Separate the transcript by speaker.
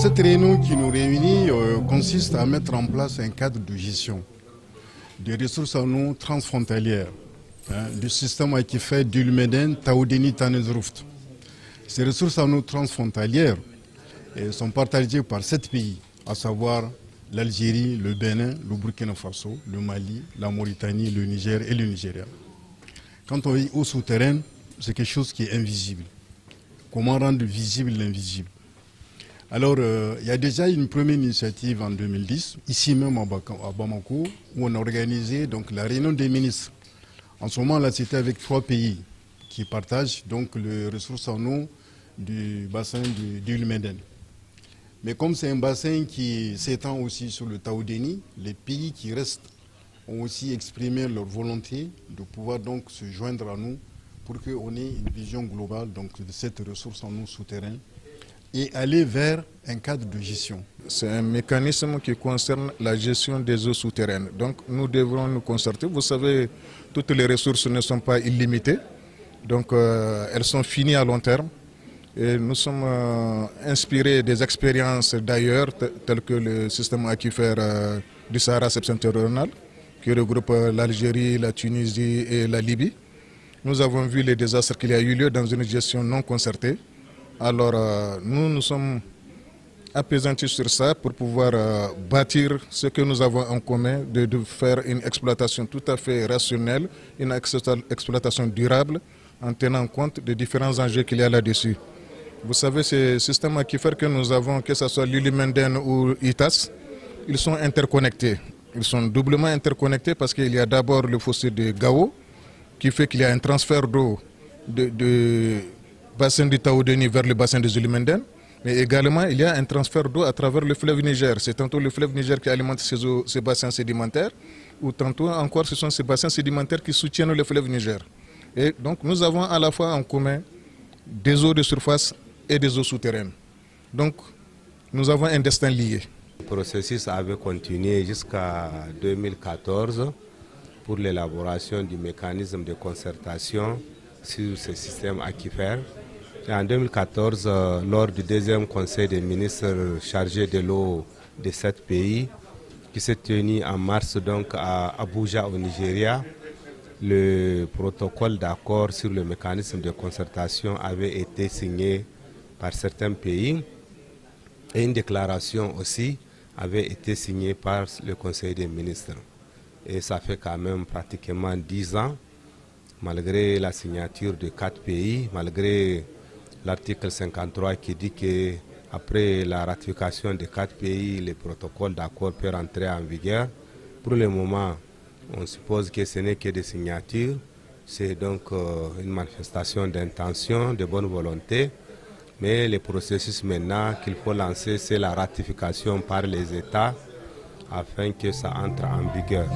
Speaker 1: cette réunion qui nous réunit consiste à mettre en place un cadre de gestion des ressources en eau transfrontalières, du système aquifère d'Ulmeden, Taoudeni, Tanezrouft. Ces ressources en eau transfrontalières sont partagées par 7 pays, à savoir l'Algérie, le Bénin, le Burkina Faso, le Mali, la Mauritanie, le Niger et le Nigeria. Quand on dit eau souterraine, c'est quelque chose qui est invisible. Comment rendre visible l'invisible? Alors, il y a déjà une première initiative en 2010, ici même à Bamako, où on a organisé donc, la réunion des ministres. En ce moment-là, c'était avec 3 pays qui partagent donc, les ressources en eau du bassin d'Ulmeden. Mais comme c'est un bassin qui s'étend aussi sur le Taoudeni, les pays qui restent ont aussi exprimé leur volonté de pouvoir donc se joindre à nous pour qu'on ait une vision globale donc, de cette ressource en eau souterraine et aller vers un cadre de gestion.
Speaker 2: C'est un mécanisme qui concerne la gestion des eaux souterraines. Donc nous devrons nous concerter. Vous savez, toutes les ressources ne sont pas illimitées, donc elles sont finies à long terme. Et nous sommes inspirés des expériences d'ailleurs, telles que le système aquifère du Sahara septentrional, qui regroupe l'Algérie, la Tunisie et la Libye. Nous avons vu les désastres qu'il y a eu lieu dans une gestion non concertée. Alors nous sommes apaisantis sur ça pour pouvoir bâtir ce que nous avons en commun, de faire une exploitation tout à fait rationnelle, une exploitation durable, en tenant compte des différents enjeux qu'il y a là-dessus. Vous savez, ces systèmes aquifères que nous avons, que ce soit l'Ulmeden ou ITAS, ils sont interconnectés. Ils sont doublement interconnectés parce qu'il y a d'abord le fossé de Gao, qui fait qu'il y a un transfert d'eau de bassin du Taoudeni vers le bassin des Ulmeden. Mais également, il y a un transfert d'eau à travers le fleuve Niger. C'est tantôt le fleuve Niger qui alimente ces bassins sédimentaires, ou tantôt encore ce sont ces bassins sédimentaires qui soutiennent le fleuve Niger. Et donc nous avons à la fois en commun des eaux de surface et des eaux souterraines. Donc nous avons un destin lié.
Speaker 3: Le processus avait continué jusqu'à 2014 pour l'élaboration du mécanisme de concertation sur ce système aquifère. Et en 2014, lors du deuxième conseil des ministres chargés de l'eau de 7 pays, qui s'est tenu en mars donc à Abuja au Nigeria, le protocole d'accord sur le mécanisme de concertation avait été signé par certains pays et une déclaration aussi avait été signée par le Conseil des ministres. Et ça fait quand même pratiquement 10 ans, malgré la signature de 4 pays, malgré l'article 53 qui dit qu'après la ratification de 4 pays, le protocole d'accord peut rentrer en vigueur. Pour le moment, on suppose que ce n'est que des signatures, c'est donc une manifestation d'intention, de bonne volonté. Mais le processus maintenant qu'il faut lancer, c'est la ratification par les États afin que ça entre en vigueur.